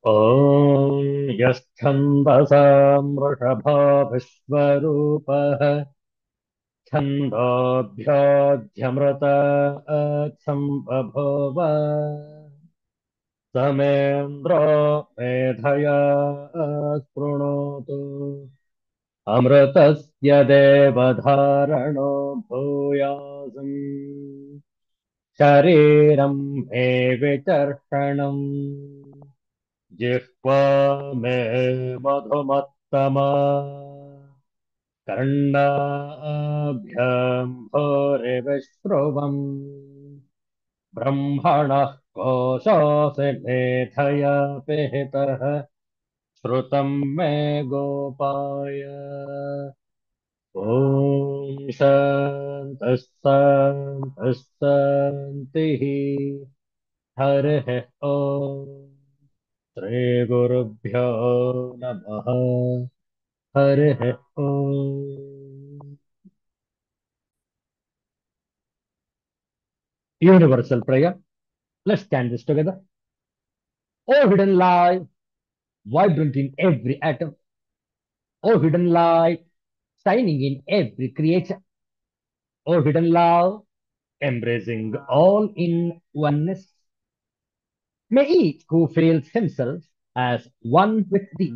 ॐ यश्छन्दसां वृषभा विश्वरूपः छन्दोऽभ्योऽध्यमृता बभूव समेन्द्रो मेधया शृणोतु अमृतस्य देवधारणो भूयासम् शरीरं मे विचर्षणम् जिह्वा मे मधुमत्तमा कर्णाभ्याम् भूरिविश्रुवम् ब्रह्मणः कोशोऽसि मेधया पिहितः श्रुतम् मे गोपाय ॐ शान्तः शान्तः शान्तिः हरिः ॐ श्रीगुरुभ्यो नमः हरिः ॐ Universal prayer. Let's stand this together. O hidden light, vibrant in every atom. O hidden light, shining in every creature. O hidden love, embracing all in oneness. May each who feels himself as one with thee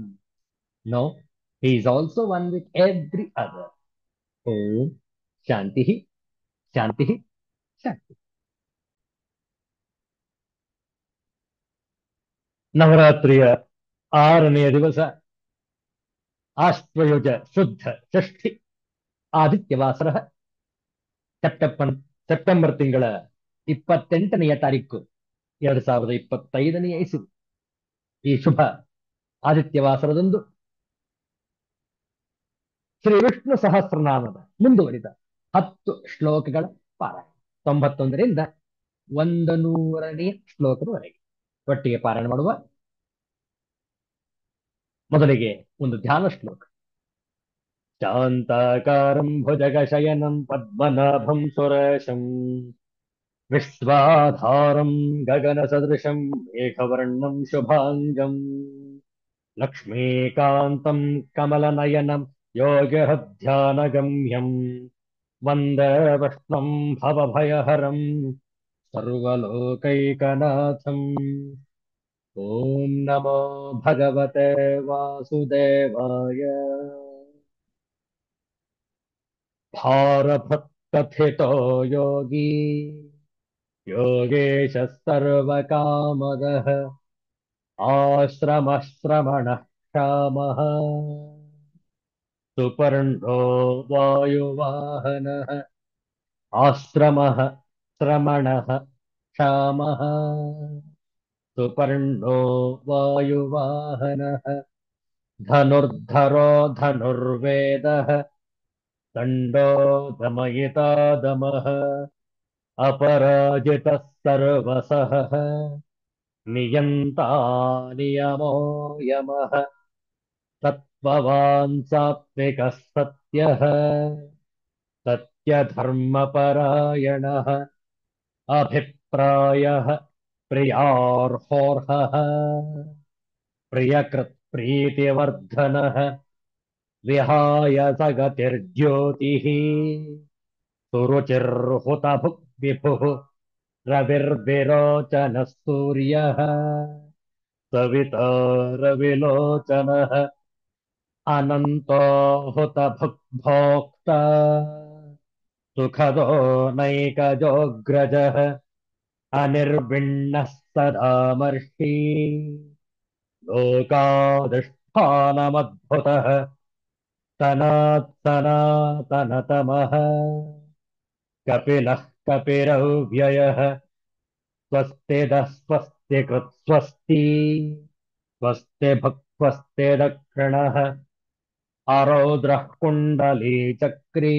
know he is also one with every other. Om Shanti, Shanti, Shanti. ನವರಾತ್ರಿಯ 6ನೆಯ ದಿವಸ ಆಶ್ವಯುಜ ಶುದ್ಧ ಷಷ್ಠಿ ಆದಿತ್ಯವಾಸರ September ತಿಂಗಳ 28ನೆಯ ತಾರೀಕು 2025ನೇ ಇಸವಿ. ಈ ಶುಭ ಆದಿತ್ಯವಾಸರದಂದು ಶ್ರೀ ವಿಷ್ಣು ಸಹಸ್ರನಾಮದ ಮುಂದುವರಿದ 10 ಶ್ಲೋಕಗಳ ಪಾರಾಯಣ 91ರಿಂದ 100ನೇ ಶ್ಲೋಕದವರೆಗೆ ಒಟ್ಟಿಗೆ ಪಾರಾಯಣ ಮಾಡುವ. ಮೊದಲಿಗೆ ಒಂದು ಧ್ಯಾನ ಶ್ಲೋಕ. ಶಾಂತಾಕಾರಂ ಭುಜಗಶಯನಂ ಪದ್ಮನಾಭಂ ಸುರೇಶಂ ವಿಶ್ವಾಧಾರಂ ಗಗನಸದೃಶಂ ಮೇಘವರ್ಣಂ ಶುಭಾಂಗಂ ಲಕ್ಷ್ಮೀಕಾಂತಂ ಕಮಲನಯನಂ ಯೋಗಧ್ಯಾನಗಮ್ಯಂ ವಂದೇ ವಿಷ್ಣುಂ ಭವಭಯಹರಂ ಸರ್ವಲೋಕೈಕನಾಥಂ. ಓಂ ನಮೋ ಭಗವತೆ ವಾಸುದೇವಾಯ. ಭಾರಭಕ್ತಥಿತೋ ಯೋಗಿ ಯೋಗೇಶ ಸರ್ವಕಾಮದಃ ಆಶ್ರಮಶ್ರಮಣಃ ಕ್ಷಾಮಃ ಸುಪರ್ಣೋ ವಾಯುವಾಹನಃ ಆಶ್ರಮಃ ಶ್ರಮಣಃ ಕ್ಷಾಮಃ ಸುಪರ್ಣೋ ವಾಯುವಾಹನಃ ಧನುರ್ಧರೋ ಧನುರ್ವೇದಃ ದಂಡೋ ದಮಯಿತಾ ದಮಃ अपराजितः सर्वसः नियन्ता नियमो यमः सत्त्ववान् सात्विकः सत्यः सत्यधर्मपरायणः अभिप्रायः प्रियार्होर्हः प्रियकृत्प्रीतिवर्धनः विहाय सगतिर्ज्योतिः सुरुचिर्हुतभुक् विभुः रविर्विरोचनः सूर्यः सविता रविलोचनः अनन्तो हुतभुग्भोक्ता सुखदो नैकजोऽग्रजः अनिर्विण्णः सदामर्षि लोकाधिष्ठानमद्भुतः सनात् सनातनतमः कपिलः कपिरव्ययः स्वस्तिदः स्वस्तिकृत् स्वस्ति स्वस्ति भक्स्वस्ति दक्षिणः आरौद्रः कुण्डलीचक्री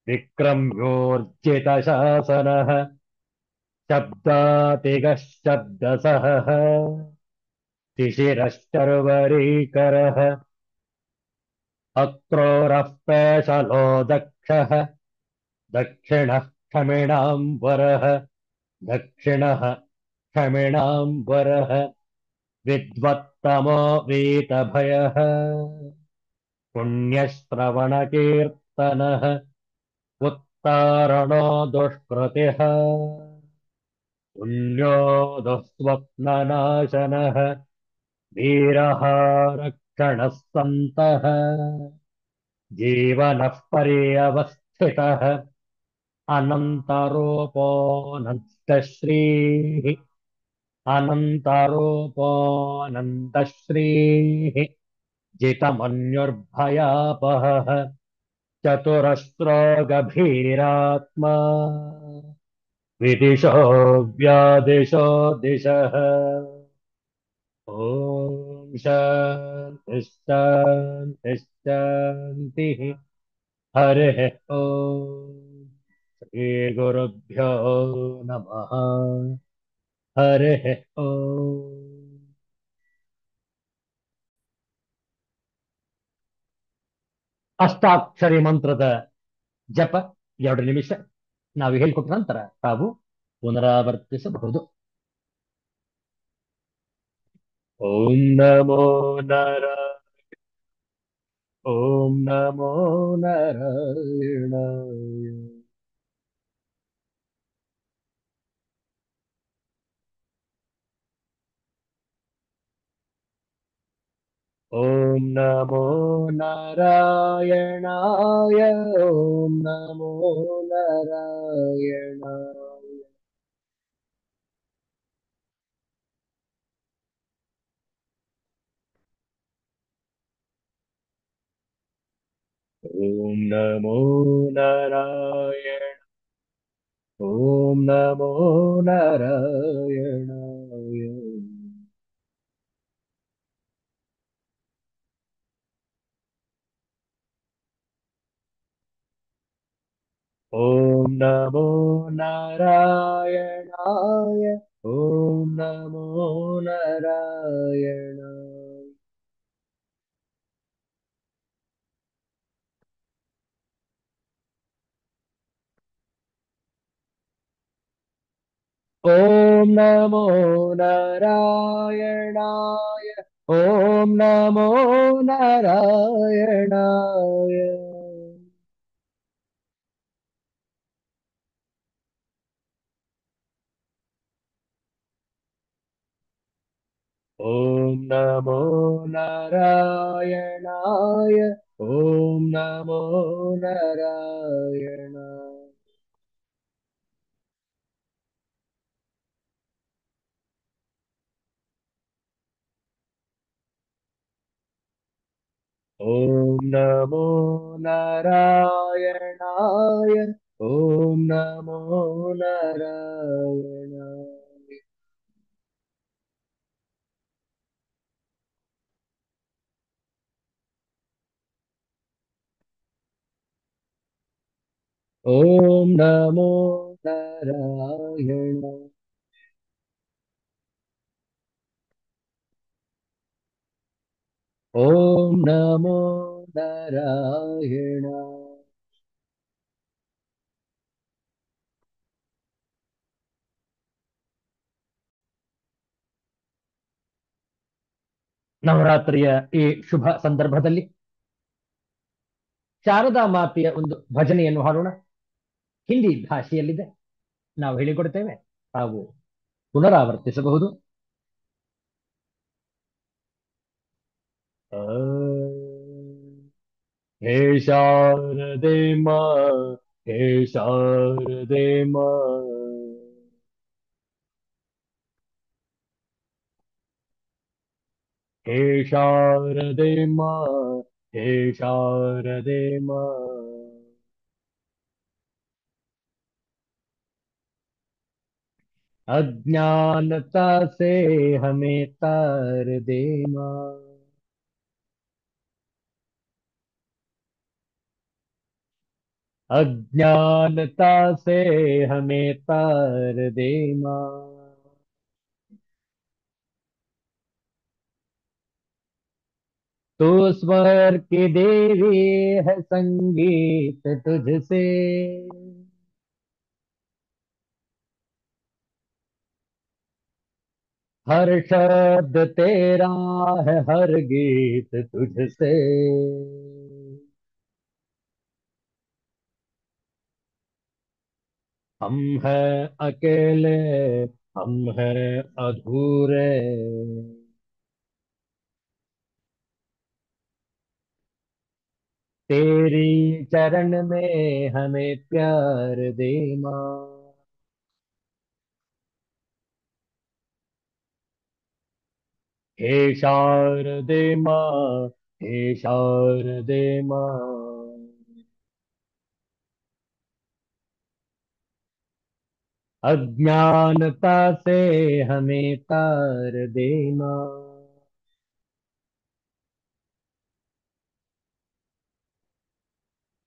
विक्रम्योर्जितशासनः शब्दातिगः शब्दसहः शिशिरश्चर्वरीकरः अक्रोरः पेशलो दक्षः दक्षिणः क्षमिणाम्बरः दक्षिणः क्षमिणाम्बरः विद्वत्तमो वीतभयः पुण्यश्रवणकीर्तनः उत्तारणो दुष्कृतिः पुण्यो दुःस्वप्ननाशनः वीरः रक्षणः सन्तः जीवनः पर्यवस्थितः अनन्तरूपोऽनन्तश्रीः अनन्तरूपोऽनन्तश्रीः जितमन्युर्भयापहः चतुरस्रो गभीरात्मा विदिशो व्यादिशो दिशः ॐ शान्तिः शान्तिः शान्तिः हरिः ॐ श्रीगुरुभ्यो नमः हरिः ॐ ಅಷ್ಟಾಕ್ಷರಿ ಮಂತ್ರದ ಜಪ 2 ನಿಮಿಷ ನಾವು ಹೇಳಿಕೊಟ್ಟ ನಂತರ ತಾವು ಪುನರಾವರ್ತಿಸಬಹುದು. ಓಂ ನಮೋ ನರ ಓಂ ನಮೋ ನಾರಾಯಣಾಯ ಓಂ ನಮೋ ನಾರಾಯಣಾಯ ಓಂ ನಮೋ ನಾರಾಯಣಾಯ ಓಂ ನಮೋ ನಾರಾಯಣ ಓಂ ನಮೋ ನಾರಾಯಣಾಯ ಓಂ ನಮೋ ನಾರಾಯಣಾಯ ಓಂ ನಮೋ ನಾರಾಯಣ ಓಂ ನಮೋ ನಾರಾಯಣಾಯ ಓಂ ನಮೋ ನಾರಾಯಣಾಯ ಓಂ ನಮೋ ನಾರಾಯಣಾಯ ಓಂ ನಮೋ ನಾರಾಯಣ ಓಂ ನಮೋ ನಾರಾಯಣಾಯ ಓಂ ನಮೋ ನಾರಾಯಣ ಓಂ ನಮೋ ನಾರಾಯಣ ಓಂ ನಮೋ ನಾರಾಯಣ ನವರಾತ್ರಿಯ ಈ ಶುಭ ಸಂದರ್ಭದಲ್ಲಿ ಶಾರದಾ ಮಾತೆಯ ಒಂದು ಭಜನೆಯನ್ನು ಹಾಡೋಣ. ಹಿಂದಿ ಭಾಷೆಯಲ್ಲಿದೆ, ನಾವು ಹೇಳಿಕೊಡ್ತೇವೆ, ತಾವು ಪುನರಾವರ್ತಿಸಬಹುದು. ಆ, ಹೇ ಶಾರದೆ ಮಾ ಹೇ ಶಾರದೆ ಮಾ ಹೇ ಶಾರದೆ ಮಾ ಹೇ ಶಾರದೆ ಮಾ अज्ञानता से हमें तार दे माँ अज्ञानता से हमें तार दे माँ तू स्वर की देवी है संगीत तुझसे हर शब्द तेरा है, हर गीत तुझसे। हम हैं अकेले, हम हैं अधूरे। तेरी चरण में हमें प्यार दे माँ। हे शारदे माँ, हे शारदे माँ। अज्ञानता से हमें तार दे माँ।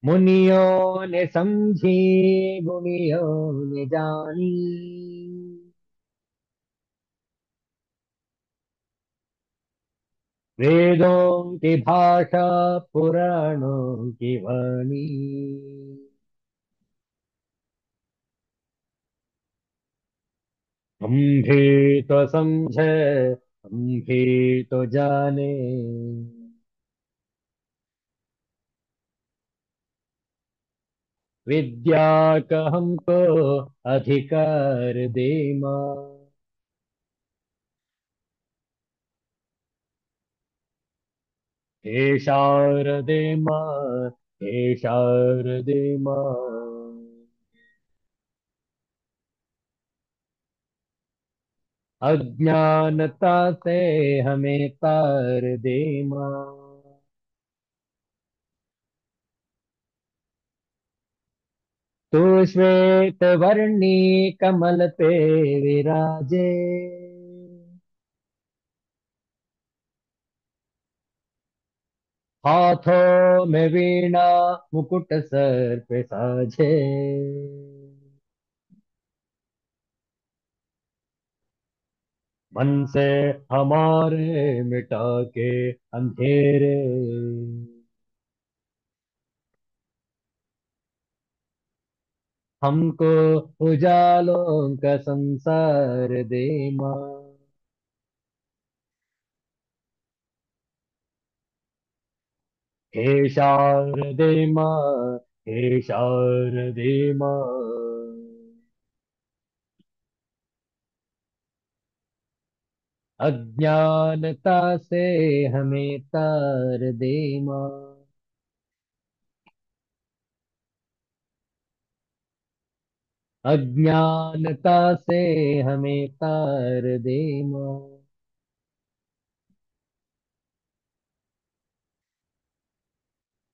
मुनियों ने समझी, गुणियों ने जानी। वेदों की भाषा, पुराणों की वाणी। हम भी तो समझे, हम भी तो जाने। विद्या का हमको अधिकार दे माँ। हे शारदे माँ, हे शारदे माँ। अज्ञानता से हमें तार दे माँ। तू श्वेत वर्णी कमल पे विराजे। हाथों में वीणा, मुकुट सर पे साजे। मन से हमारे मिटा के अंधेरे। हमको उजालों का संसार दे माँ। हे शारदे माँ, हे शारदे माँ। अज्ञानता से हमें तार दे माँ। अज्ञानता से हमें तार दे माँ।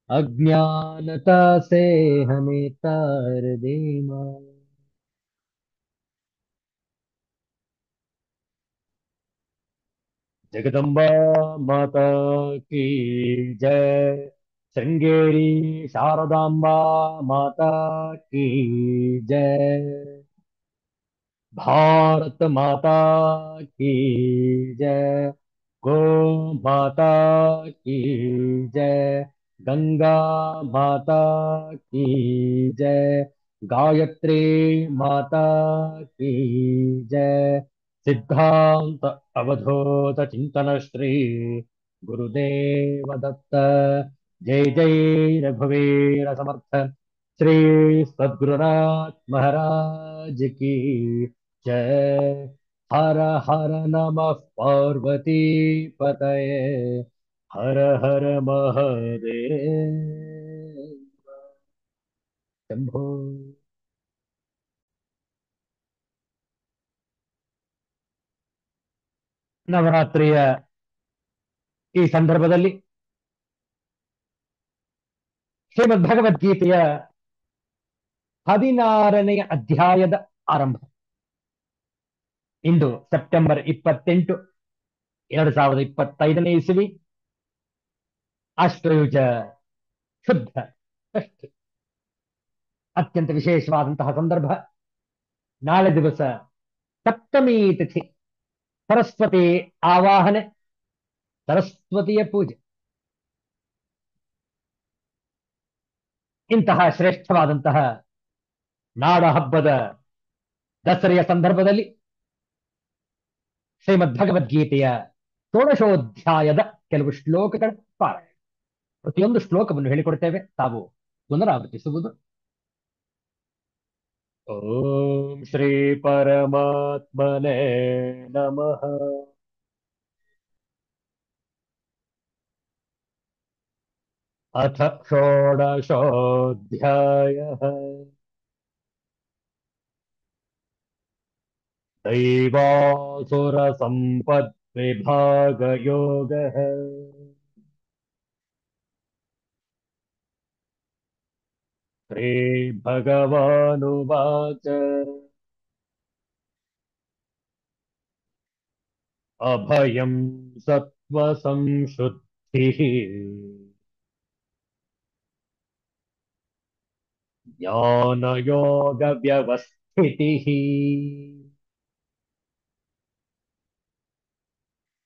अज्ञानता से हमें तार दे माँ। जगदम्बा माता की जय। श्रृंगेरी शारदांबा माता की जय। भारत माता की जय। गो माता की जय। गंगा माता की जय। गायत्री माता की जय। सिद्धांत अवधूत चिंतन श्री गुरुदेव दत्त। जय जय रघुवीर समर्थ श्री सद्गुरुनाथ महाराज की जय। हर हर नमः पार्वती पतये। हर हर महादेव। ಶಂಭೋ. ನವರಾತ್ರಿಯ ಈ ಸಂದರ್ಭದಲ್ಲಿ ಶ್ರೀಮದ್ ಭಗವದ್ಗೀತೆಯ 16ನೇ ಅಧ್ಯಾಯದ ಆರಂಭ. ಇಂದು ಸೆಪ್ಟೆಂಬರ್ 28, 2025 ಇಸವಿ, ಅಷ್ಟಯುಜ ಶುದ್ಧ ಷಷ್ಠಿ. ಅತ್ಯಂತ ವಿಶೇಷವಾದಂತಹ ಸಂದರ್ಭ. ನಾಳೆ ದಿವಸ ಸಪ್ತಮಿ ತಿಥಿ, ಸರಸ್ವತಿ ಆವಾಹನೆ, ಸರಸ್ವತಿಯ ಪೂಜೆ. ಇಂತಹ ಶ್ರೇಷ್ಠವಾದಂತಹ ನಾಡ ಹಬ್ಬದ ದಸರೆಯ ಸಂದರ್ಭದಲ್ಲಿ ಶ್ರೀಮದ್ ಭಗವದ್ಗೀತೆಯ ಷೋಡಶೋಧ್ಯಾಯದ ಕೆಲವು ಶ್ಲೋಕಗಳ ಪಾರಾಯಣ. ಪ್ರತಿಯೊಂದು ಶ್ಲೋಕವನ್ನು ಹೇಳಿಕೊಡ್ತೇವೆ, ತಾವು ಪುನರಾವರ್ತಿಸುವುದು. ಓಂ ಶ್ರೀ ಪರಮಾತ್ಮನೇ ನಮಃ. ಅಥ ಷೋಡಶೋಧ್ಯಾಯಃ. दैवासुरसम्पद्विभागयोगः. श्रीभगवानुवाच अभयं सत्त्वसंशुद्धिः ज्ञानयोगव्यवस्थितिः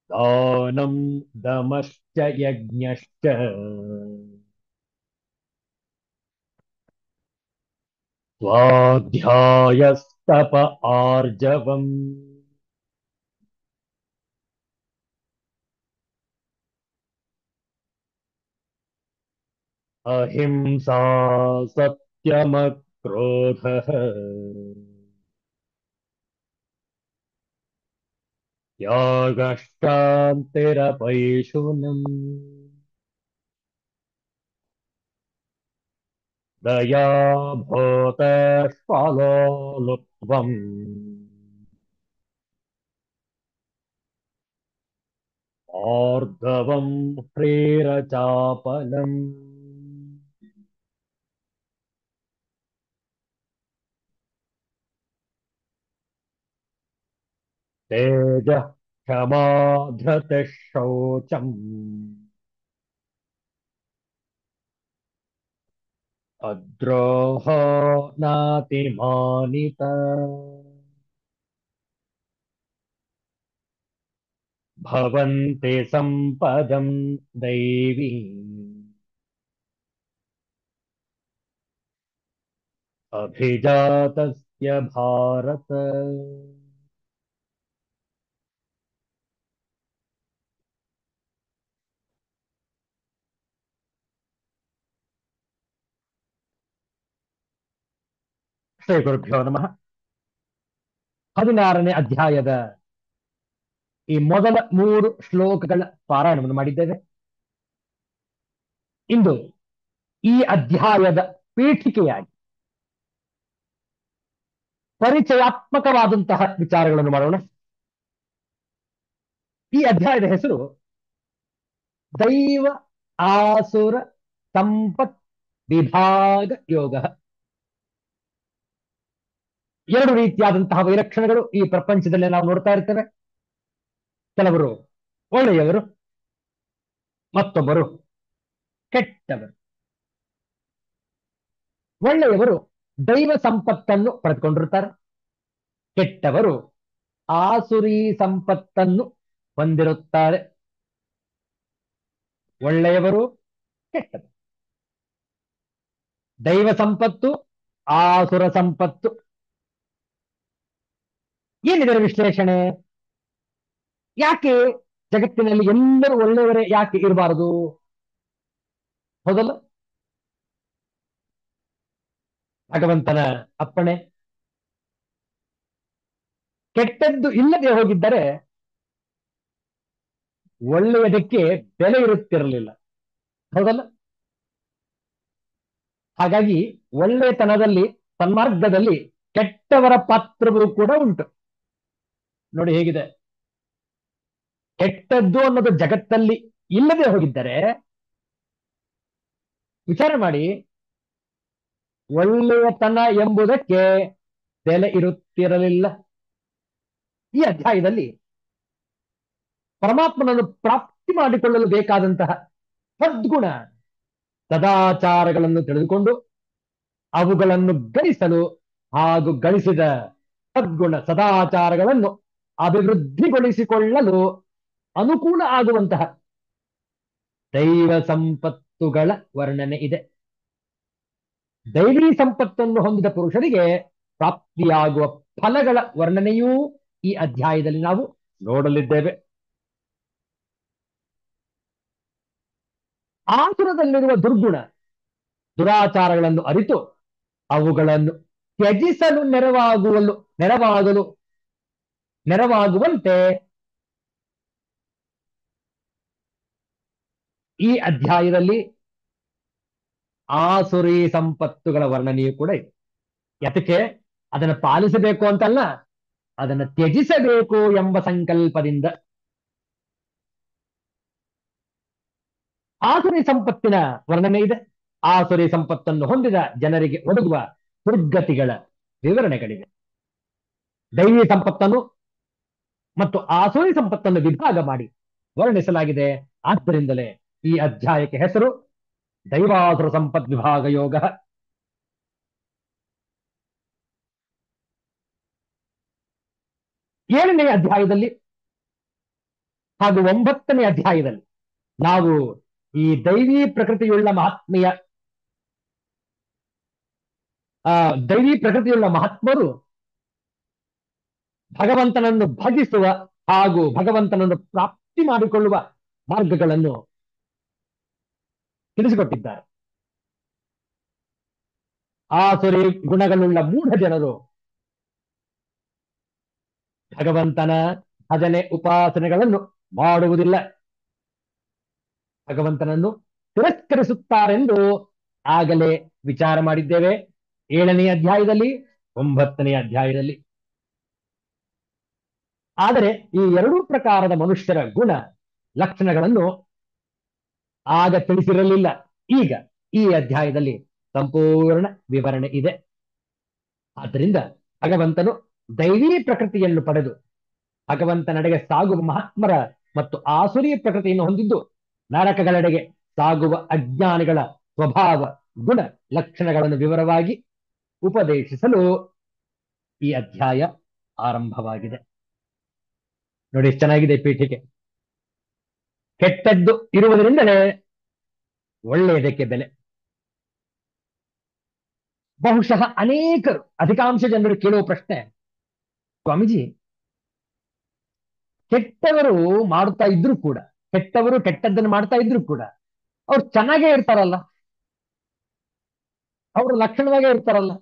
दानं दमश्च यज्ञश्च स्वाध्यायस्तप आर्जवम् अहिंसा सत्यमक्रोधः त्यागश्चान्तिरपैशुनम् दया भूतेष्वलोलुप्त्वम् आर्दवम् ह्रीरचापलम् तेजः क्षमा धृतिः शौचम् अद्रोहो नातिमानिता भवन्ति सम्पदं दैवी अभिजातस्य भारत. ಶ್ರೀ ಗುರುಭ್ಯೋ ನಮಃ. 16ನೇ ಅಧ್ಯಾಯದ ಈ ಮೊದಲ 3 ಶ್ಲೋಕಗಳ ಪಾರಾಯಣವನ್ನು ಮಾಡಿದ್ದೇವೆ. ಇಂದು ಈ ಅಧ್ಯಾಯದ ಪೀಠಿಕೆಯಾಗಿ ಪರಿಚಯಾತ್ಮಕವಾದಂತಹ ವಿಚಾರಗಳನ್ನು ಮಾಡೋಣ. ಈ ಅಧ್ಯಾಯದ ಹೆಸರು ದೈವ ಆಸುರ ಸಂಪತ್ ವಿಭಾಗ ಯೋಗ. 2 ರೀತಿಯಾದಂತಹ ವೈಲಕ್ಷಣಗಳು ಈ ಪ್ರಪಂಚದಲ್ಲಿ ನಾವು ನೋಡ್ತಾ ಇರ್ತೇವೆ. ಕೆಲವರು ಒಳ್ಳೆಯವರು, ಮತ್ತೊಬ್ಬರು ಕೆಟ್ಟವರು. ಒಳ್ಳೆಯವರು ದೈವ ಸಂಪತ್ತನ್ನು ಪಡೆದುಕೊಂಡಿರುತ್ತಾರೆ, ಕೆಟ್ಟವರು ಆಸುರಿ ಸಂಪತ್ತನ್ನು ಹೊಂದಿರುತ್ತಾರೆ. ಒಳ್ಳೆಯವರು, ಕೆಟ್ಟವರು, ದೈವ ಸಂಪತ್ತು, ಆಸುರ ಸಂಪತ್ತು. ಏನಿದರ ವಿಶ್ಲೇಷಣೆ? ಯಾಕೆ ಜಗತ್ತಿನಲ್ಲಿ ಎಲ್ಲರೂ ಒಳ್ಳೆಯವರೇ ಯಾಕೆ ಇರಬಾರದು? ಹೌದಲ್ಲ? ಭಗವಂತನ ಅಪ್ಪಣೆ. ಕೆಟ್ಟದ್ದು ಇಲ್ಲದೆ ಹೋಗಿದ್ದರೆ ಒಳ್ಳೆಯದಕ್ಕೆ ಬೆಲೆ ಇರುತ್ತಿರಲಿಲ್ಲ. ಹೌದಲ್ಲ? ಹಾಗಾಗಿ ಒಳ್ಳೆತನದಲ್ಲಿ, ಸನ್ಮಾರ್ಗದಲ್ಲಿ ಕೆಟ್ಟವರ ಪಾತ್ರವೂ ಕೂಡ ಉಂಟು. ನೋಡಿ ಹೇಗಿದೆ. ಕೆಟ್ಟದ್ದು ಅನ್ನೋದು ಜಗತ್ತಲ್ಲಿ ಇಲ್ಲದೆ ಹೋಗಿದ್ದರೆ ವಿಚಾರ ಮಾಡಿ, ಒಳ್ಳೆಯತನ ಎಂಬುದಕ್ಕೆ ಬೆಲೆ ಇರುತ್ತಿರಲಿಲ್ಲ. ಈ ಅಧ್ಯಾಯದಲ್ಲಿ ಪರಮಾತ್ಮನನ್ನು ಪ್ರಾಪ್ತಿ ಮಾಡಿಕೊಳ್ಳಲು ಬೇಕಾದಂತಹ ಸದ್ಗುಣ ಸದಾಚಾರಗಳನ್ನು ತಿಳಿದುಕೊಂಡು ಅವುಗಳನ್ನು ಗಳಿಸಲು ಹಾಗೂ ಗಳಿಸಿದ ಸದ್ಗುಣ ಸದಾಚಾರಗಳನ್ನು ಅಭಿವೃದ್ಧಿಗೊಳಿಸಿಕೊಳ್ಳಲು ಅನುಕೂಲ ಆಗುವಂತಹ ದೈವ ಸಂಪತ್ತುಗಳ ವರ್ಣನೆ ಇದೆ. ದೈವಿ ಸಂಪತ್ತನ್ನು ಹೊಂದಿದ ಪುರುಷರಿಗೆ ಪ್ರಾಪ್ತಿಯಾಗುವ ಫಲಗಳ ವರ್ಣನೆಯೂ ಈ ಅಧ್ಯಾಯದಲ್ಲಿ ನಾವು ನೋಡಲಿದ್ದೇವೆ. ಆತುರದಲ್ಲಿರುವ ದುರ್ಗುಣ ದುರಾಚಾರಗಳನ್ನು ಅರಿತು ಅವುಗಳನ್ನು ತ್ಯಜಿಸಲು ನೆರವಾಗಲು ನೆರವಾಗುವಂತೆ ಈ ಅಧ್ಯಾಯದಲ್ಲಿ ಆಸುರಿ ಸಂಪತ್ತುಗಳ ವರ್ಣನೆಯೂ ಕೂಡ ಇದೆ. ಯಾತಕ್ಕೆ? ಅದನ್ನು ಪಾಲಿಸಬೇಕು ಅಂತಲ್ಲ, ಅದನ್ನು ತ್ಯಜಿಸಬೇಕು ಎಂಬ ಸಂಕಲ್ಪದಿಂದ. ಆಸುರಿ ಸಂಪತ್ತಿನ ವರ್ಣನೆ ಇದೆ. ಆಸುರಿ ಸಂಪತ್ತನ್ನು ಹೊಂದಿದ ಜನರಿಗೆ ಒದಗುವ ದುರ್ಗತಿಗಳ ವಿವರಣೆಗಳಿವೆ. ದೈವಿ ಸಂಪತ್ತನ್ನು ಮತ್ತು ಆಸುರಿ ಸಂಪತ್ತನ್ನು ವಿಭಾಗ ಮಾಡಿ ವರ್ಣಿಸಲಾಗಿದೆ. ಆದ್ದರಿಂದಲೇ ಈ ಅಧ್ಯಾಯಕ್ಕೆ ಹೆಸರು ದೈವಾಸುರ ಸಂಪತ್ ವಿಭಾಗ ಯೋಗ. 7ನೇ ಅಧ್ಯಾಯದಲ್ಲಿ ಹಾಗೂ 9ನೇ ಅಧ್ಯಾಯದಲ್ಲಿ ನಾವು ಈ ದೈವಿ ಪ್ರಕೃತಿಯುಳ್ಳ ಮಹಾತ್ಮರು ಭಗವಂತನನ್ನು ಭಜಿಸುವ ಹಾಗೂ ಭಗವಂತನನ್ನು ಪ್ರಾಪ್ತಿ ಮಾಡಿಕೊಳ್ಳುವ ಮಾರ್ಗಗಳನ್ನು ತಿಳಿಸಿಕೊಟ್ಟಿದ್ದಾರೆ. ಆಸುರಿ ಗುಣಗಳುಳ್ಳ ಮೂಢ ಜನರು ಭಗವಂತನ ಭಜನೆ ಉಪಾಸನೆಗಳನ್ನು ಮಾಡುವುದಿಲ್ಲ, ಭಗವಂತನನ್ನು ತಿರಸ್ಕರಿಸುತ್ತಾರೆಂದು ಆಗಲೇ ವಿಚಾರ ಮಾಡಿದ್ದೇವೆ 7ನೇ ಅಧ್ಯಾಯದಲ್ಲಿ, 9ನೇ ಅಧ್ಯಾಯದಲ್ಲಿ. ಆದರೆ ಈ ಎರಡೂ ಪ್ರಕಾರದ ಮನುಷ್ಯರ ಗುಣ ಲಕ್ಷಣಗಳನ್ನು ಆಗ ತಿಳಿಸಿರಲಿಲ್ಲ. ಈಗ ಈ ಅಧ್ಯಾಯದಲ್ಲಿ ಸಂಪೂರ್ಣ ವಿವರಣೆ ಇದೆ. ಆದ್ದರಿಂದ ಭಗವಂತನು ದೈವೀ ಪ್ರಕೃತಿಯನ್ನು ಪಡೆದು ಭಗವಂತನೆಡೆಗೆ ಸಾಗುವ ಮಹಾತ್ಮರ ಮತ್ತು ಆಸುರಿ ಪ್ರಕೃತಿಯನ್ನು ಹೊಂದಿದ್ದು ನರಕಗಳೆಡೆಗೆ ಸಾಗುವ ಅಜ್ಞಾನಿಗಳ ಸ್ವಭಾವ ಗುಣ ಲಕ್ಷಣಗಳನ್ನು ವಿವರವಾಗಿ ಉಪದೇಶಿಸಲು ಈ ಅಧ್ಯಾಯ ಆರಂಭವಾಗಿದೆ. ನೋಡಿ ಎಷ್ಟು ಚೆನ್ನಾಗಿದೆ ಪೀಠಿಕೆ. ಕೆಟ್ಟದ್ದು ಇರುವುದರಿಂದಲೇ ಒಳ್ಳೆಯದಕ್ಕೆ ಬೆಲೆ. ಬಹುಶಃ ಅಧಿಕಾಂಶ ಜನರು ಕೇಳುವ ಪ್ರಶ್ನೆ, ಸ್ವಾಮೀಜಿ, ಕೆಟ್ಟವರು ಕೆಟ್ಟದ್ದನ್ನು ಮಾಡ್ತಾ ಇದ್ರು ಕೂಡ ಅವ್ರು ಚೆನ್ನಾಗೇ ಇರ್ತಾರಲ್ಲ, ಅವರು ಲಕ್ಷಣವಾಗೇ ಇರ್ತಾರಲ್ಲ,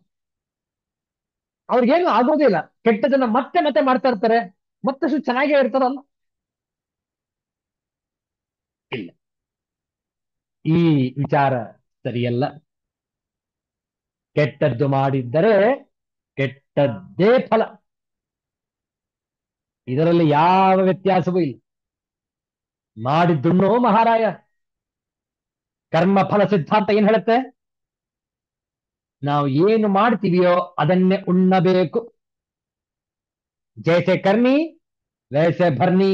ಅವ್ರಿಗೇನು ಆಗೋದಿಲ್ಲ, ಕೆಟ್ಟದನ್ನ ಮತ್ತೆ ಮತ್ತೆ ಮಾಡ್ತಾ ಇರ್ತಾರೆ, ಮತ್ತಷ್ಟು ಚೆನ್ನಾಗೇ ಇರ್ತಾರಲ್ಲ? ಇಲ್ಲ, ಈ ವಿಚಾರ ಸರಿಯಲ್ಲ. ಕೆಟ್ಟದ್ದು ಮಾಡಿದ್ದರೆ ಕೆಟ್ಟದ್ದೇ ಫಲ, ಇದರಲ್ಲಿ ಯಾವ ವ್ಯತ್ಯಾಸವೂ ಇಲ್ಲ. ಮಾಡಿದ್ದುಣ್ಣೋ ಮಹಾರಾಯ. ಕರ್ಮ ಫಲ ಸಿದ್ಧಾಂತ ಏನ್ ಹೇಳುತ್ತೆ? ನಾವು ಏನು ಮಾಡ್ತೀವಿಯೋ ಅದನ್ನೇ ಉಣ್ಣಬೇಕು. ಜೈಸೆ ಕರ್ನಿ ವೈಸೆ ಭರ್ನಿ.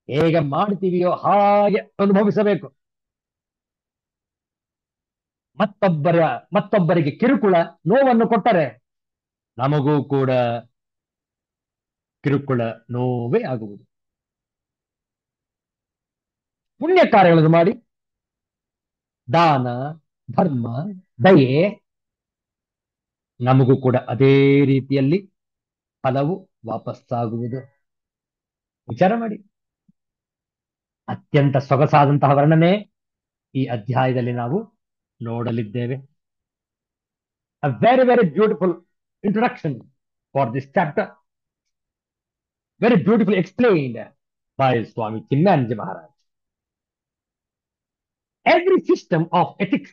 ಹೇಗೆ ಮಾಡ್ತೀವಿಯೋ ಹಾಗೆ ಅನುಭವಿಸಬೇಕು. ಮತ್ತೊಬ್ಬರಿಗೆ ಕಿರುಕುಳ ನೋವನ್ನು ಕೊಟ್ಟರೆ ನಮಗೂ ಕೂಡ ಕಿರುಕುಳ ನೋವೇ ಆಗುವುದು. ಪುಣ್ಯ ಕಾರ್ಯಗಳನ್ನು ಮಾಡಿ ದಾನ ಧರ್ಮ ದಯೆ, ನಮಗೂ ಕೂಡ ಅದೇ ರೀತಿಯಲ್ಲಿ ಫಲವು ವಾಪಸ್ಸಾಗುವುದು. ವಿಚಾರ ಮಾಡಿ. ಅತ್ಯಂತ ಸೊಗಸಾದಂತಹ ವರ್ಣನೆ ಈ ಅಧ್ಯಾಯದಲ್ಲಿ ನಾವು ನೋಡಲಿದ್ದೇವೆ. A very, very beautiful introduction for this chapter. Very beautifully explained by Swami Chinmayanji Maharaj. Every system of ethics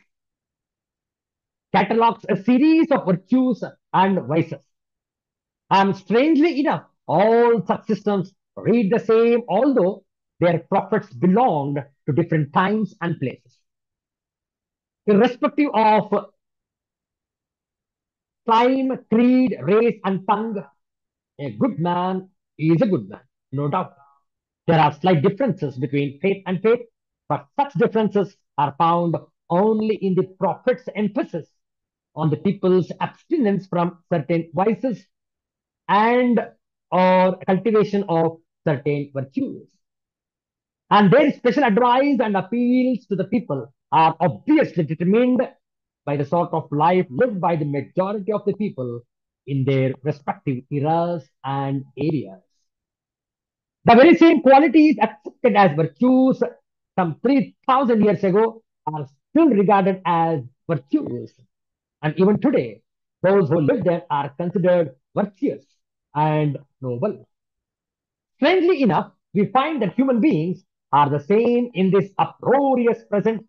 catalogs a series of virtues and vices. And strangely enough, all such systems read the same, although their prophets belonged to different times and places. Irrespective of time, creed, race, and tongue, a good man is a good man, no doubt. There are slight differences between faith and faith, but such differences are found only in the prophet's emphasis on the people's abstinence from certain vices and or cultivation of certain virtues. And their special advice and appeals to the people are obviously determined by the sort of life lived by the majority of the people in their respective eras and areas. The very same qualities accepted as virtues some 3,000 years ago are still regarded as virtues. And even today, those who live there are considered virtuous and noble. Strangely enough, we find that human beings are the same in this uproarious present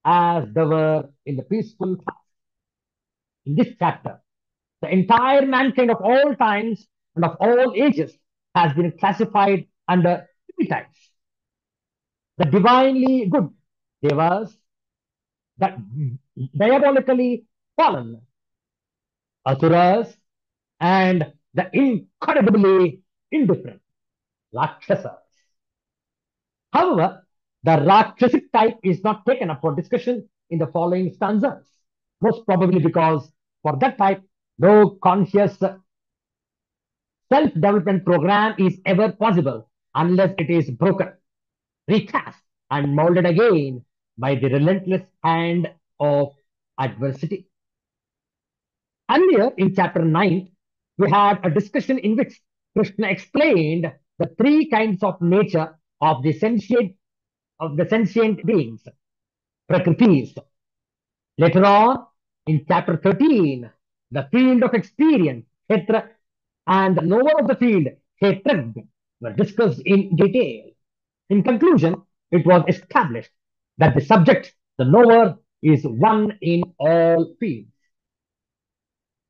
as they were in the peaceful past. In this chapter, the entire mankind of all times and of all ages has been classified under three types: the divinely good devas, the diabolically fallen asuras, and the incredibly indifferent rakshasas. However, the Rakshasic type is not taken up for discussion in the following stanzas, most probably because for that type, no conscious self-development program is ever possible unless it is broken, recast, and molded again by the relentless hand of adversity. Earlier in chapter 9, we had a discussion in which Krishna explained the three kinds of nature of the sentient beings, prakritis. Later on, in chapter 13, the field of experience, Kshetra, and the knower of the field, Kshetrajna, were discussed in detail. In conclusion, it was established that the subject, the knower, is one in all fields.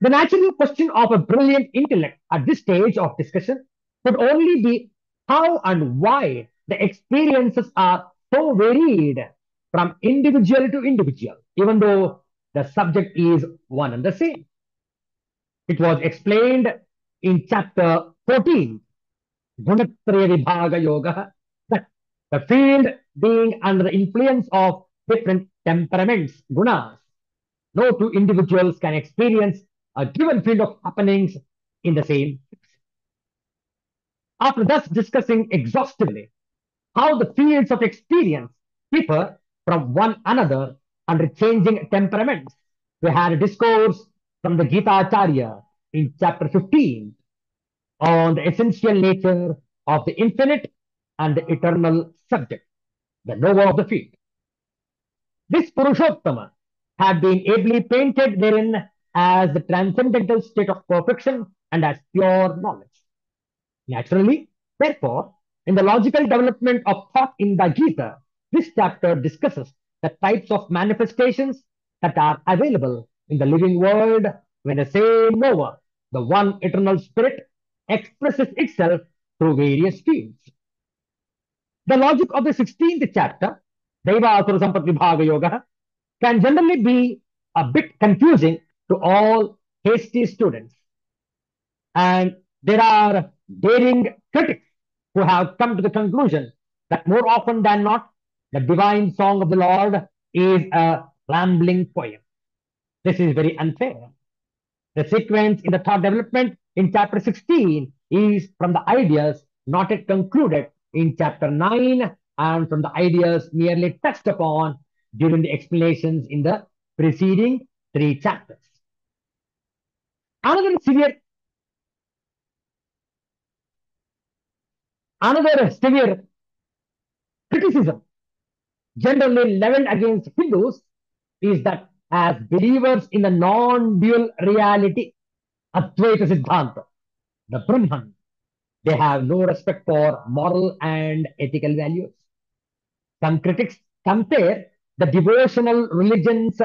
The natural question of a brilliant intellect at this stage of discussion could only be how and why the experiences are so varied from individual to individual, even though the subject is one and the same. It was explained in chapter 14, Gunatraya Vibhaga Yoga, that the field being under the influence of different temperaments, gunas, no two individuals can experience a given field of happenings in the same. After thus discussing exhaustively how the fields of experience differ from one another under changing temperaments, we had a discourse from the Gita Acharya in chapter 15 on the essential nature of the infinite and the eternal subject, the knower of the field. This Purushottama had been ably painted therein as the transcendental state of perfection and as pure knowledge. Naturally, therefore, in the logical development of thought in the Gita, this chapter discusses the types of manifestations that are available in the living world when the same knower, the one eternal spirit, expresses itself through various fields. The logic of the 16th chapter, Daiva Asura Sampati Bhaga Yoga, can generally be a bit confusing to all hasty students. And there are daring critics who have come to the conclusion that more often than not, the divine song of the Lord is a rambling poem. This is very unfair. The sequence in the thought development in chapter 16 is from the ideas not yet concluded in chapter 9 and from the ideas merely touched upon during the explanations in the preceding three chapters. Another severe Another severe criticism generally leveled against Hindus is that as believers in the non-dual reality, Advaita Siddhanta, the Brahman, they have no respect for moral and ethical values. Some critics compare the devotional religions,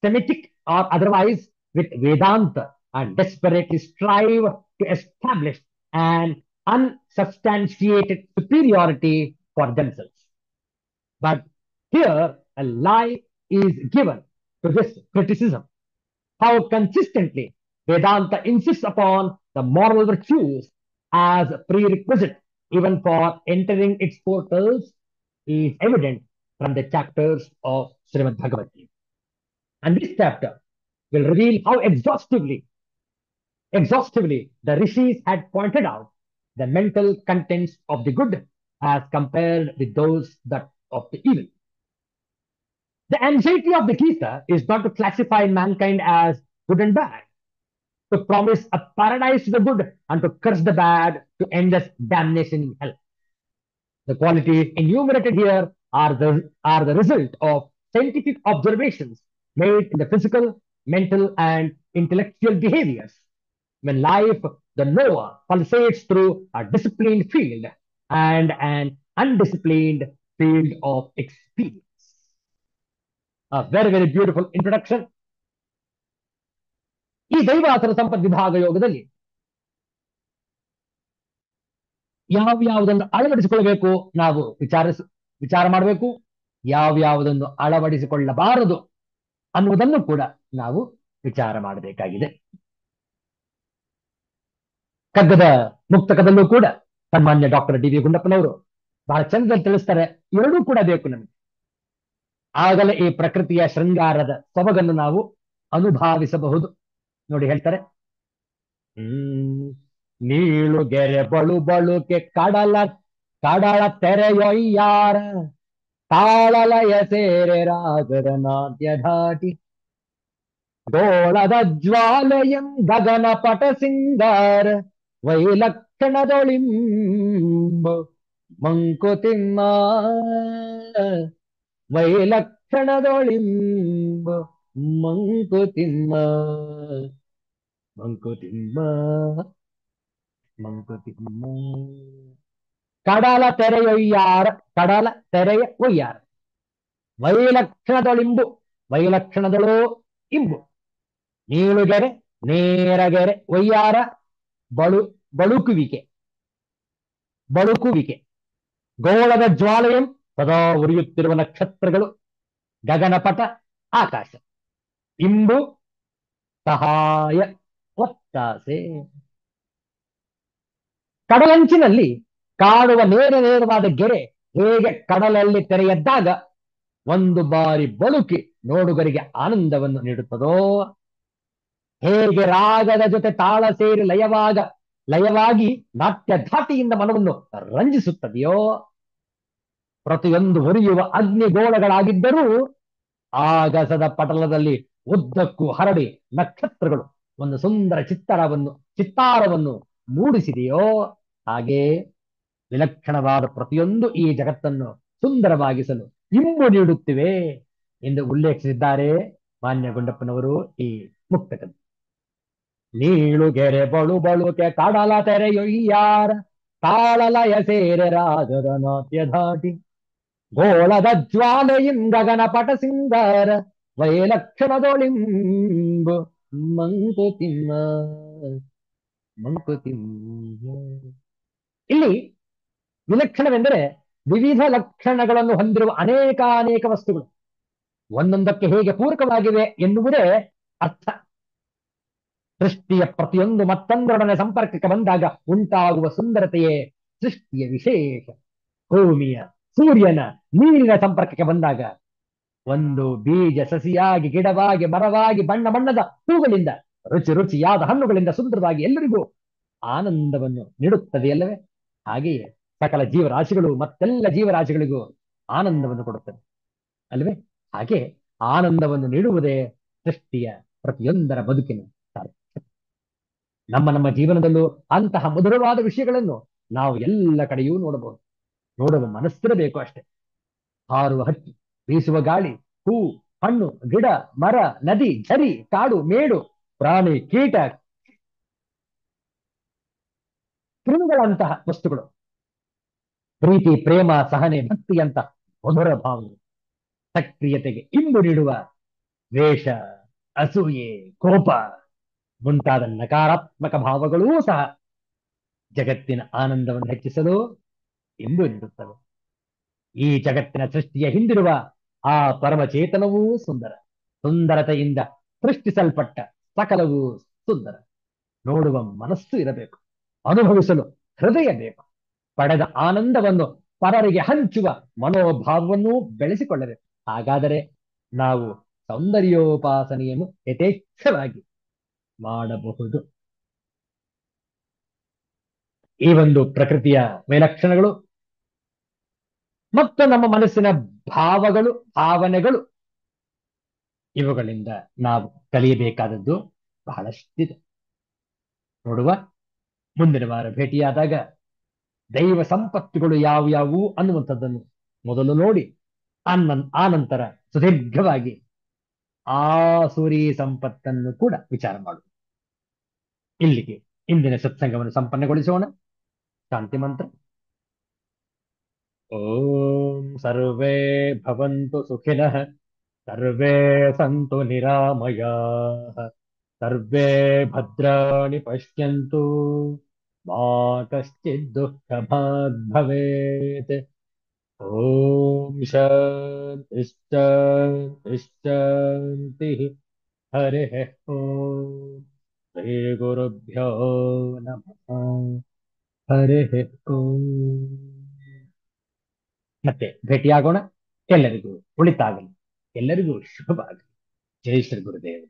Semitic or otherwise, with Vedanta and desperately strive to establish an unsubstantiated superiority for themselves. But here, a lie is given to this criticism. How consistently Vedanta insists upon the moral virtues as a prerequisite even for entering its portals is evident from the chapters of Srimad Bhagavad Gita. And this chapter will reveal how exhaustively the rishis had pointed out the mental contents of the good as compared with those that of the evil. The anxiety of the Gita is not to classify mankind as good and bad, to promise a paradise to the good and to curse the bad to endless damnation in hell. The qualities enumerated here are the result of scientific observations made in the physical, mental, and intellectual behaviors. When life, the knower, pulsates through a disciplined field and an undisciplined field of experience. A very, very beautiful introduction. ಈ ದೈವಾಸುರ ಸಂಪತ್ ವಿಭಾಗ ಯೋಗದಲ್ಲಿ ಯಾವ್ಯಾವುದನ್ನು ಅಳವಡಿಸಿಕೊಳ್ಳಬೇಕು ನಾವು ವಿಚಾರ ಮಾಡಬೇಕು, ಯಾವ್ಯಾವುದನ್ನು ಅಳವಡಿಸಿಕೊಳ್ಳಬಾರದು ಅನ್ನುವುದನ್ನು ಕೂಡ ನಾವು ವಿಚಾರ ಮಾಡಬೇಕಾಗಿದೆ. ಕಗ್ಗದ ಮುಕ್ತಕದಲ್ಲೂ ಕೂಡ ಸನ್ಮಾನ್ಯ ಡಾಕ್ಟರ್ ಡಿ ವಿ ಗುಂಡಪ್ಪನವರು ಬಹಳ ಚಂದದಲ್ಲಿ ತಿಳಿಸ್ತಾರೆ, ಎರಡೂ ಕೂಡ ಬೇಕು ನಮಗೆ. ಆಗಲೇ ಈ ಪ್ರಕೃತಿಯ ಶೃಂಗಾರದ ಸೊಬಗನ್ನು ನಾವು ಅನುಭವಿಸಬಹುದು. ನೋಡಿ ಹೇಳ್ತಾರೆ, ನೀಳುಗೆರೆ ಬಳು ಬಳುಕೆ ಕಡಲ ತೆರೆಯೊಯ್ಯಾರ ತಾಳಲಯ ಸೇರೆ ರಾಗರ ನಾಟ್ಯ ಧಾಟಿ ಗೋಳದ ಜ್ವಾಲೆಯಂ ಗಗನ ಪಟ ಸಿಂಗಾರ ವೈಲಕ್ಷಣದೊಳಿಂಬ ಮಂಕುತಿಮ್ಮ ವೈಲಕ್ಷಣದೊಳಿಂಬ ಮಂಕುತಿಮ್ಮ ಮಂಕುತಿಮ್ಮ ಮಂಕುತಿಮ್ಮ. ಕಡಲ ತೆರೆಯೊಯ್ಯಾರ, ಕಡಲ ತೆರೆಯ ಒಯ್ಯಾರ, ವೈಲಕ್ಷಣದೊಳಿಂಬು, ವೈಲಕ್ಷಣದಳೋ ಇಂಬು, ನೀಳುಗೆರೆ ನೇರಗೆರೆ, ಒಯ್ಯಾರ ಬಳುಕುವಿಕೆ, ಬಳುಕುವಿಕೆ, ಗೋಳದ ಜ್ವಾಲೆಯಂ ಸದಾ ಉರಿಯುತ್ತಿರುವ ನಕ್ಷತ್ರಗಳು, ಗಗನಪಟ ಆಕಾಶ, ಇಂಬು ಸಹಾಯ ಒತ್ತಾಸೆ. ಕಡಲಂಚಿನಲ್ಲಿ ಕಾಣುವ ನೇರವಾದ ಗೆರೆ ಹೇಗೆ ಕಡಲಲ್ಲಿ ತೆರೆಯದ್ದಾಗ ಒಂದು ಬಾರಿ ಬಳುಕಿ ನೋಡುಗರಿಗೆ ಆನಂದವನ್ನು ನೀಡುತ್ತದೋ, ಹೇಗೆ ರಾಗದ ಜೊತೆ ತಾಳ ಸೇರಿ ಲಯವಾಗಿ ನಾಟ್ಯ ಧಾಟಿಯಿಂದ ಮನವನ್ನು ರಂಜಿಸುತ್ತದೆಯೋ, ಪ್ರತಿಯೊಂದು ಉರಿಯುವ ಅಗ್ನಿಗೋಳಗಳಾಗಿದ್ದರೂ ಆಗಸದ ಪಟಲದಲ್ಲಿ ಉದ್ದಕ್ಕೂ ಹರಡಿ ನಕ್ಷತ್ರಗಳು ಒಂದು ಸುಂದರ ಚಿತ್ತಾರವನ್ನು ಮೂಡಿಸಿದೆಯೋ, ಹಾಗೆ ವಿಲಕ್ಷಣವಾದ ಪ್ರತಿಯೊಂದು ಈ ಜಗತ್ತನ್ನು ಸುಂದರವಾಗಿಸಲು ಇಂಬು ನೀಡುತ್ತಿವೆ ಎಂದು ಉಲ್ಲೇಖಿಸಿದ್ದಾರೆ ಮಾನ್ಯ ಗುಂಡಪ್ಪನವರು ಈ ಮುಕ್ತಕದಲ್ಲಿ. ನೀಳುಗೆರೆ ಬಳು ಬಳುಕೆ ಕಡಲ ತೆರೆಯೊಯ್ಯಾರ ತಾಳಲಯ ಸೇರೆ ರಾಗದ ನಾಟ್ಯ ಧಾಟಿ ಗೋಳದ ಜ್ವಾಲೆಯಿಂ ಗಗನ ಪಟ ಸಿಂಗಾರ ವೈಲಕ್ಷಣದೊಳಿಂಬು ಮಂಕುತಿಮ್ಮ ಮಂಕುತಿಮ್ಮ. ಇಲ್ಲಿ ವಿಲಕ್ಷಣವೆಂದರೆ ವಿವಿಧ ಲಕ್ಷಣಗಳನ್ನು ಹೊಂದಿರುವ ಅನೇಕ ವಸ್ತುಗಳು ಒಂದೊಂದಕ್ಕೆ ಹೇಗೆ ಪೂರಕವಾಗಿವೆ ಎನ್ನುವುದೇ ಅರ್ಥ. ಸೃಷ್ಟಿಯ ಪ್ರತಿಯೊಂದು ಮತ್ತೊಂದರೊಡನೆ ಸಂಪರ್ಕಕ್ಕೆ ಬಂದಾಗ ಉಂಟಾಗುವ ಸುಂದರತೆಯೇ ಸೃಷ್ಟಿಯ ವಿಶೇಷ. ಭೂಮಿಯ, ಸೂರ್ಯನ, ನೀರಿನ ಸಂಪರ್ಕಕ್ಕೆ ಬಂದಾಗ ಒಂದು ಬೀಜ ಸಸಿಯಾಗಿ, ಗಿಡವಾಗಿ, ಮರವಾಗಿ, ಬಣ್ಣ ಬಣ್ಣದ ಹೂಗಳಿಂದ, ರುಚಿಯಾದ ಹಣ್ಣುಗಳಿಂದ ಸುಂದರವಾಗಿ ಎಲ್ಲರಿಗೂ ಆನಂದವನ್ನು ನೀಡುತ್ತದೆಯಲ್ಲವೇ? ಹಾಗೆಯೇ ಸಕಲ ಜೀವರಾಶಿಗಳು ಮತ್ತೆಲ್ಲ ಜೀವರಾಶಿಗಳಿಗೂ ಆನಂದವನ್ನು ಕೊಡುತ್ತದೆ ಅಲ್ವೇ? ಹಾಗೆ ಆನಂದವನ್ನು ನೀಡುವುದೇ ಸೃಷ್ಟಿಯ ಪ್ರತಿಯೊಂದರ ಬದುಕಿನ ಸಾರ್ಥಕ. ನಮ್ಮ ಜೀವನದಲ್ಲೂ ಅಂತಹ ಮಧುರವಾದ ವಿಷಯಗಳನ್ನು ನಾವು ಎಲ್ಲ ಕಡೆಯೂ ನೋಡಬಹುದು. ನೋಡುವ ಮನಸ್ಸಿರಬೇಕು ಅಷ್ಟೇ. ಹಾರುವ ಹಕ್ಕಿ, ಬೀಸುವ ಗಾಳಿ, ಹೂ, ಹಣ್ಣು, ಗಿಡ, ಮರ, ನದಿ, ಝರಿ, ಕಾಡು, ಮೇಡು, ಪ್ರಾಣಿ, ಕೀಟ, ಕ್ರಿಮಿಗಳಂತಹ ವಸ್ತುಗಳು, ಪ್ರೀತಿ, ಪ್ರೇಮ, ಸಹನೆ, ಭಕ್ತಿಯಂತ ಮಧುರ ಭಾವನೆ, ಸಕ್ರಿಯತೆಗೆ ಇಂಬು ನೀಡುವ ದ್ವೇಷ, ಅಸೂಯೆ, ಕೋಪ ಮುಂತಾದ ನಕಾರಾತ್ಮಕ ಭಾವಗಳೂ ಸಹ ಜಗತ್ತಿನ ಆನಂದವನ್ನು ಹೆಚ್ಚಿಸಲು ಇಂಬು ನೀಡುತ್ತವೆ. ಈ ಜಗತ್ತಿನ ಸೃಷ್ಟಿಯ ಹಿಂದಿರುವ ಆ ಪರಮಚೇತನವೂ ಸುಂದರ. ಸುಂದರತೆಯಿಂದ ಸೃಷ್ಟಿಸಲ್ಪಟ್ಟ ಸಕಲವೂ ಸುಂದರ. ನೋಡುವ ಮನಸ್ಸು ಇರಬೇಕು, ಅನುಭವಿಸಲು ಹೃದಯ ಬೇಕು, ಪಡೆದ ಆನಂದವನ್ನು ಪರರಿಗೆ ಹಂಚುವ ಮನೋಭಾವವನ್ನು ಬೆಳೆಸಿಕೊಳ್ಳಬೇಕು. ಹಾಗಾದರೆ ನಾವು ಸೌಂದರ್ಯೋಪಾಸನೆಯನ್ನು ಯಥೇಚ್ಛವಾಗಿ ಮಾಡಬಹುದು. ಈ ಒಂದು ಪ್ರಕೃತಿಯ ವೈಲಕ್ಷಣಗಳು ಮತ್ತು ನಮ್ಮ ಮನಸ್ಸಿನ ಭಾವನೆಗಳು ಇವುಗಳಿಂದ ನಾವು ಕಲಿಯಬೇಕಾದದ್ದು ಬಹಳಷ್ಟಿದೆ. ನೋಡುವ ಮುಂದಿನ ವಾರ ಭೇಟಿಯಾದಾಗ ದೈವ ಸಂಪತ್ತುಗಳು ಯಾವ್ಯಾವು ಅನ್ನುವಂಥದ್ದನ್ನು ಮೊದಲು ನೋಡಿ ಆ ನಂತರ ಸುದೀರ್ಘವಾಗಿ ಆಸುರಿ ಸಂಪತ್ತನ್ನು ಕೂಡ ವಿಚಾರ ಮಾಡು. ಇಲ್ಲಿಗೆ ಇಂದಿನ ಸತ್ಸಂಗವನ್ನು ಸಂಪನ್ನಗೊಳಿಸೋಣ. ಶಾಂತಿ ಮಂತ್ರ. ಓಂ ಸರ್ವೇ ಭವಂತು ಸುಖಿನಃ, ಸರ್ವೇ ಸಂತು ನಿರಾಮಯಾಃ, ಸರ್ವೇ ಭದ್ರಾಣಿ ಪಶ್ಯಂತು, ಮಾ ಕಶ್ಚಿತ್ ದುಃಖಭಾಗ್ ಭವೇತ್. ಓಂ ಶಾಂತಿ ಶಾಂತಿ ಶಾಂತಿ. ಹರಿಃ ಓಂ. ಶ್ರೀ ಗುರುಭ್ಯೋ ನಮಃ. ಹರಿಃ ಓಂ. ಮತ್ತೆ ಭೇಟಿಯಾಗೋಣ. ಎಲ್ಲರಿಗೂ ಒಳಿತಾಗಲಿ, ಎಲ್ಲರಿಗೂ ಶುಭವಾಗಲಿ. ಜೈ ಶ್ರೀ ಗುರುದೇವ್.